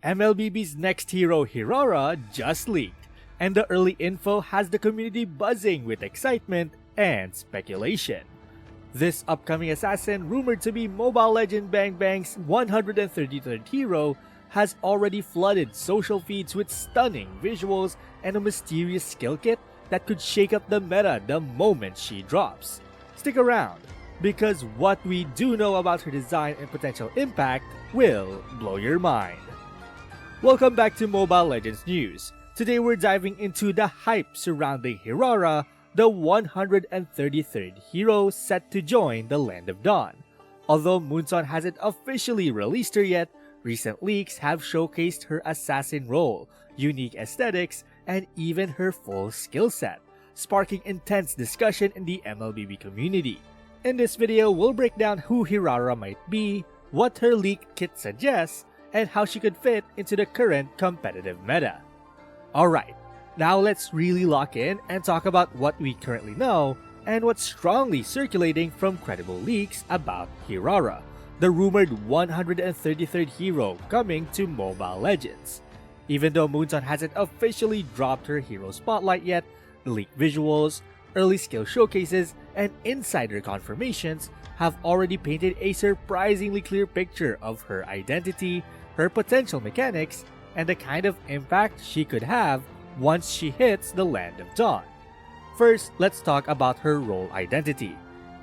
MLBB's next hero, Hirara, just leaked, and the early info has the community buzzing with excitement and speculation. This upcoming assassin, rumored to be Mobile Legend Bang Bang's 133rd hero, has already flooded social feeds with stunning visuals and a mysterious skill kit that could shake up the meta the moment she drops. Stick around, because what we do know about her design and potential impact will blow your mind. Welcome back to Mobile Legends News. Today we're diving into the hype surrounding Hirara, the 133rd hero set to join the Land of Dawn. Although Moonson hasn't officially released her yet, recent leaks have showcased her assassin role, unique aesthetics, and even her full skill set, sparking intense discussion in the MLBB community. In this video, we'll break down who Hirara might be, what her leaked kit suggests, and how she could fit into the current competitive meta. Alright, now let's really lock in and talk about what we currently know and what's strongly circulating from credible leaks about Hirara, the rumored 133rd hero coming to Mobile Legends. Even though Moonson hasn't officially dropped her hero spotlight yet, the leaked visuals, early skill showcases, and insider confirmations have already painted a surprisingly clear picture of her identity, her potential mechanics, and the kind of impact she could have once she hits the Land of Dawn. First, let's talk about her role identity.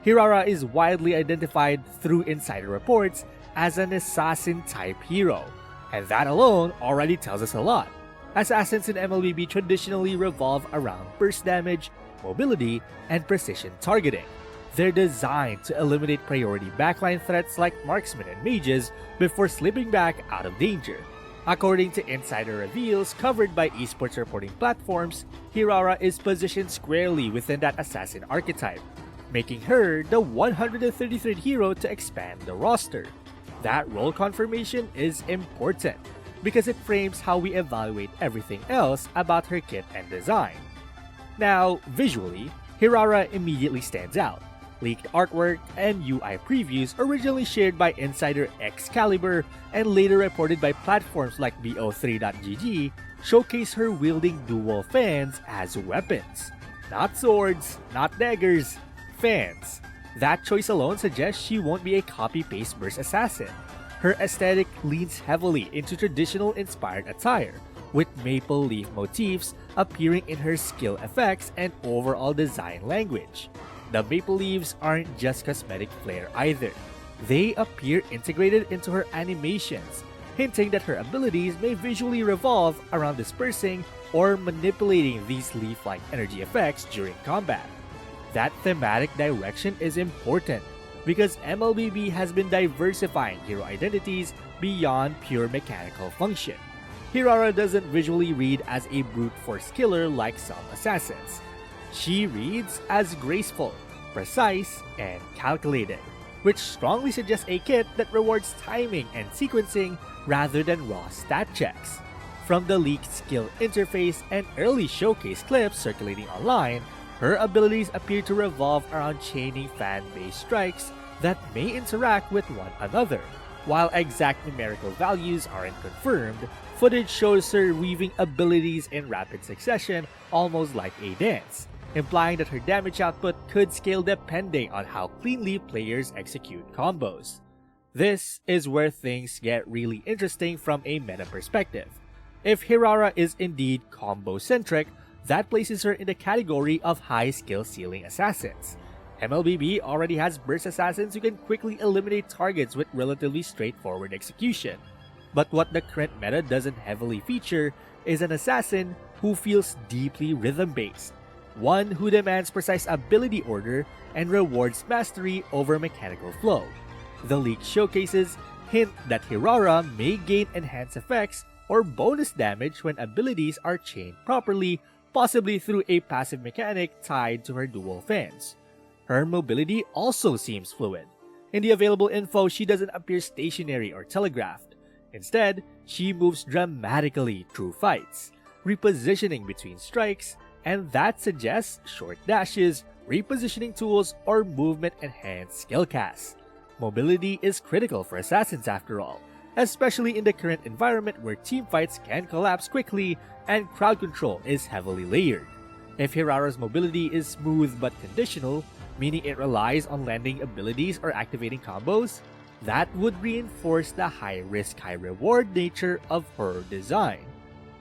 Hirara is widely identified through insider reports as an assassin-type hero, and that alone already tells us a lot. Assassins in MLBB traditionally revolve around burst damage, mobility, and precision targeting. They're designed to eliminate priority backline threats like marksmen and mages before slipping back out of danger. According to insider reveals covered by esports reporting platforms, Hirara is positioned squarely within that assassin archetype, making her the 133rd hero to expand the roster. That role confirmation is important because it frames how we evaluate everything else about her kit and design. Now, visually, Hirara immediately stands out. Leaked artwork and UI previews originally shared by insider Excalibur and later reported by platforms like bo3.gg showcase her wielding dual fans as weapons. Not swords, not daggers, fans. That choice alone suggests she won't be a copy-paste burst assassin. Her aesthetic leans heavily into traditional inspired attire, with maple leaf motifs appearing in her skill effects and overall design language. The maple leaves aren't just cosmetic flair either. They appear integrated into her animations, hinting that her abilities may visually revolve around dispersing or manipulating these leaf-like energy effects during combat. That thematic direction is important because MLBB has been diversifying hero identities beyond pure mechanical function. Hirara doesn't visually read as a brute force killer like some assassins. She reads as graceful, precise, and calculated, which strongly suggests a kit that rewards timing and sequencing rather than raw stat checks. From the leaked skill interface and early showcase clips circulating online, her abilities appear to revolve around chaining fan-based strikes that may interact with one another. While exact numerical values aren't confirmed, footage shows her weaving abilities in rapid succession almost like a dance, implying that her damage output could scale depending on how cleanly players execute combos. This is where things get really interesting from a meta perspective. If Hirara is indeed combo-centric, that places her in the category of high skill ceiling assassins. MLBB already has burst assassins who can quickly eliminate targets with relatively straightforward execution. But what the current meta doesn't heavily feature is an assassin who feels deeply rhythm-based, one who demands precise ability order and rewards mastery over mechanical flow. The leaked showcases hint that Hirara may gain enhanced effects or bonus damage when abilities are chained properly, possibly through a passive mechanic tied to her dual fans. Her mobility also seems fluid. In the available info, she doesn't appear stationary or telegraphed. Instead, she moves dramatically through fights, repositioning between strikes, and that suggests short dashes, repositioning tools, or movement-enhanced skill casts. Mobility is critical for assassins after all, especially in the current environment where teamfights can collapse quickly and crowd control is heavily layered. If Hirara's mobility is smooth but conditional, meaning it relies on landing abilities or activating combos, that would reinforce the high-risk, high-reward nature of her design.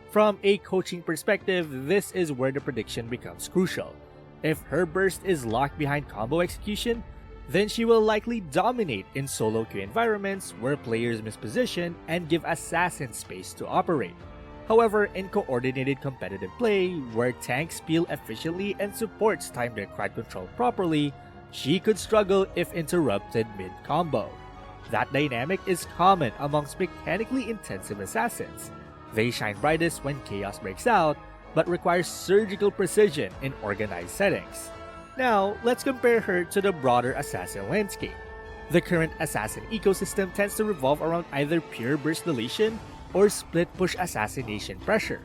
From a coaching perspective, this is where the prediction becomes crucial. If her burst is locked behind combo execution, then she will likely dominate in solo queue environments where players misposition and give assassins space to operate. However, in coordinated competitive play, where tanks peel efficiently and supports time their crowd control properly, she could struggle if interrupted mid-combo. That dynamic is common amongst mechanically intensive assassins. They shine brightest when chaos breaks out, but require surgical precision in organized settings. Now, let's compare her to the broader assassin landscape. The current assassin ecosystem tends to revolve around either pure burst deletion or split-push assassination pressure.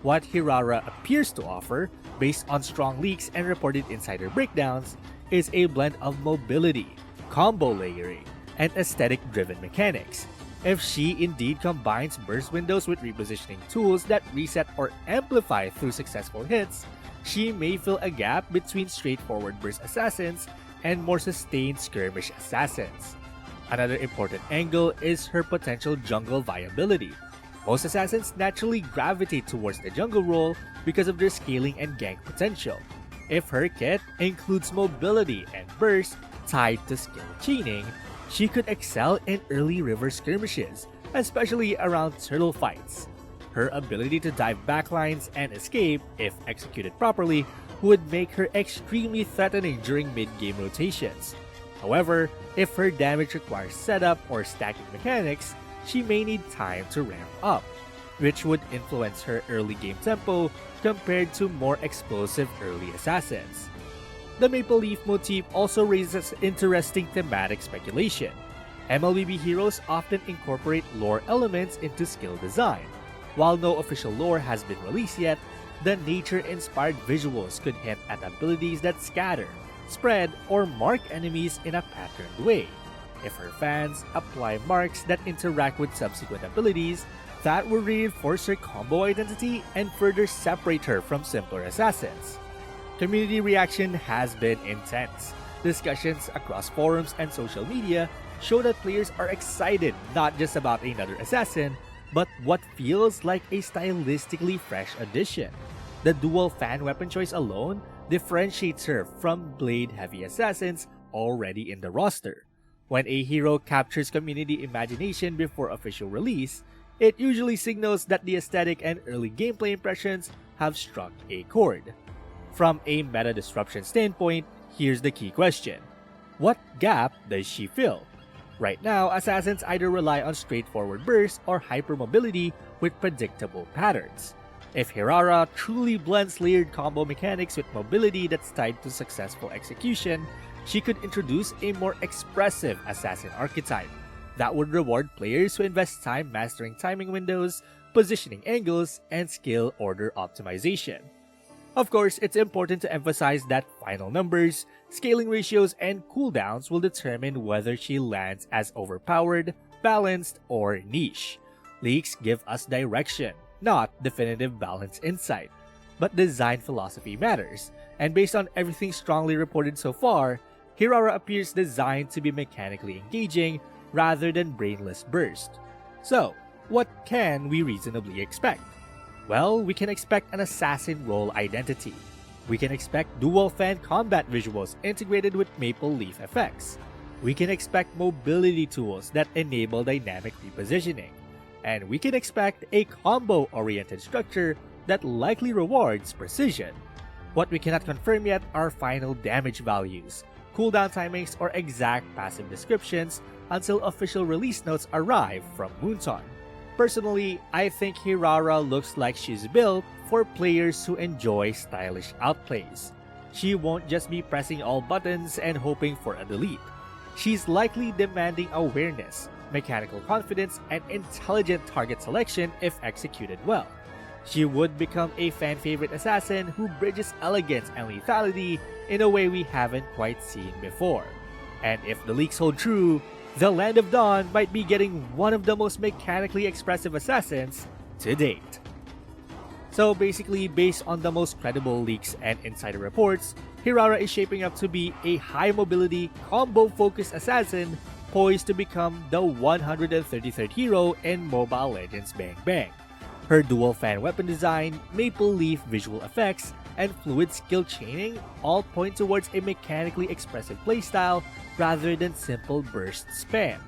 What Hirara appears to offer, based on strong leaks and reported insider breakdowns, is a blend of mobility, combo layering, and aesthetic-driven mechanics. If she indeed combines burst windows with repositioning tools that reset or amplify through successful hits, she may fill a gap between straightforward burst assassins and more sustained skirmish assassins. Another important angle is her potential jungle viability. Most assassins naturally gravitate towards the jungle role because of their scaling and gank potential. If her kit includes mobility and burst tied to skill chaining, she could excel in early river skirmishes, especially around turtle fights. Her ability to dive backlines and escape, if executed properly, would make her extremely threatening during mid-game rotations. However, if her damage requires setup or stacking mechanics, she may need time to ramp up, which would influence her early game tempo compared to more explosive early assassins. The Maple Leaf motif also raises interesting thematic speculation. MLBB heroes often incorporate lore elements into skill design. While no official lore has been released yet, the nature-inspired visuals could hint at abilities that scatter, spread, or mark enemies in a patterned way. If her fans apply marks that interact with subsequent abilities, that will reinforce her combo identity and further separate her from simpler assassins. Community reaction has been intense. Discussions across forums and social media show that players are excited not just about another assassin, but what feels like a stylistically fresh addition. The dual fan weapon choice alone differentiates her from blade-heavy assassins already in the roster. When a hero captures community imagination before official release, it usually signals that the aesthetic and early gameplay impressions have struck a chord. From a meta disruption standpoint, here's the key question. What gap does she fill? Right now, assassins either rely on straightforward burst or hypermobility with predictable patterns. If Hirara truly blends layered combo mechanics with mobility that's tied to successful execution, she could introduce a more expressive assassin archetype that would reward players who invest time mastering timing windows, positioning angles, and skill order optimization. Of course, it's important to emphasize that final numbers, scaling ratios, and cooldowns will determine whether she lands as overpowered, balanced, or niche. Leaks give us direction, not definitive balance insight. But design philosophy matters, and based on everything strongly reported so far, Hirara appears designed to be mechanically engaging rather than brainless burst. So, what can we reasonably expect? Well, we can expect an assassin role identity. We can expect dual fan combat visuals integrated with Maple Leaf effects. We can expect mobility tools that enable dynamic repositioning. And we can expect a combo-oriented structure that likely rewards precision. What we cannot confirm yet are final damage values, cooldown timings, or exact passive descriptions until official release notes arrive from Moonton. Personally, I think Hirara looks like she's built for players who enjoy stylish outplays. She won't just be pressing all buttons and hoping for a delete. She's likely demanding awareness, mechanical confidence, and intelligent target selection if executed well. She would become a fan-favorite assassin who bridges elegance and lethality in a way we haven't quite seen before. And if the leaks hold true, the Land of Dawn might be getting one of the most mechanically expressive assassins to date. So basically, based on the most credible leaks and insider reports, Hirara is shaping up to be a high-mobility, combo-focused assassin poised to become the 133rd hero in Mobile Legends Bang Bang. Her dual-fan weapon design, maple leaf visual effects, and fluid skill chaining all point towards a mechanically expressive playstyle rather than simple burst spam.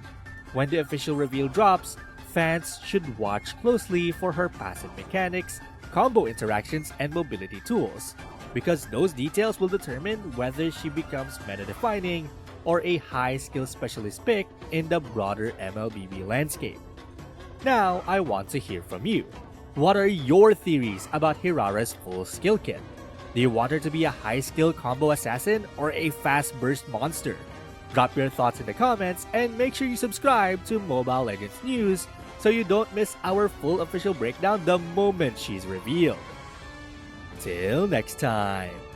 When the official reveal drops, fans should watch closely for her passive mechanics, combo interactions, and mobility tools, because those details will determine whether she becomes meta-defining or a high-skill specialist pick in the broader MLBB landscape. Now, I want to hear from you. What are your theories about Hirara's full skill kit? Do you want her to be a high-skill combo assassin or a fast-burst monster? Drop your thoughts in the comments and make sure you subscribe to Mobile Legends News so you don't miss our full official breakdown the moment she's revealed. Till next time!